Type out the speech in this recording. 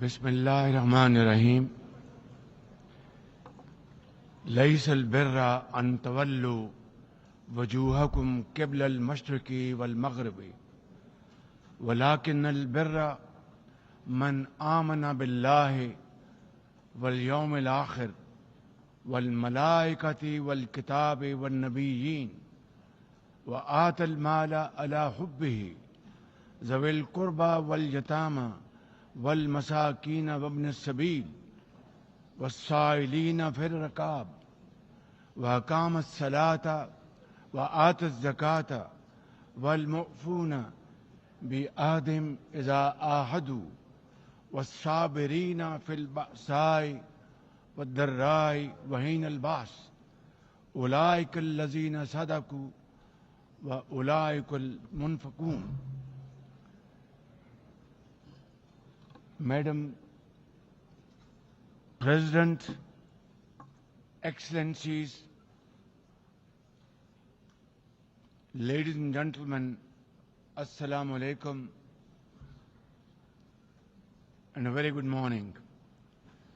بسم الله الرحمن الرحيم. ليس البر أن تولوا وجوهكم قبل المشرق والمغرب ولكن البر من آمن بالله واليوم الآخر والملائكة والكتاب والنبيين وآتى المال على حبه ذوي القربى واليتامى والمساكين وابن السبيل والسائلين في الرقاب وأقام الصلاة وآتى الزكاة والمؤفون بعهدهم إذا عاهدوا والصابرين في البأساء والضراء وحين البأس أولئك الذين صدقوا وأولئك المنفقون. Madam President, Excellencies, ladies and gentlemen, Assalamu alaikum and a very good morning.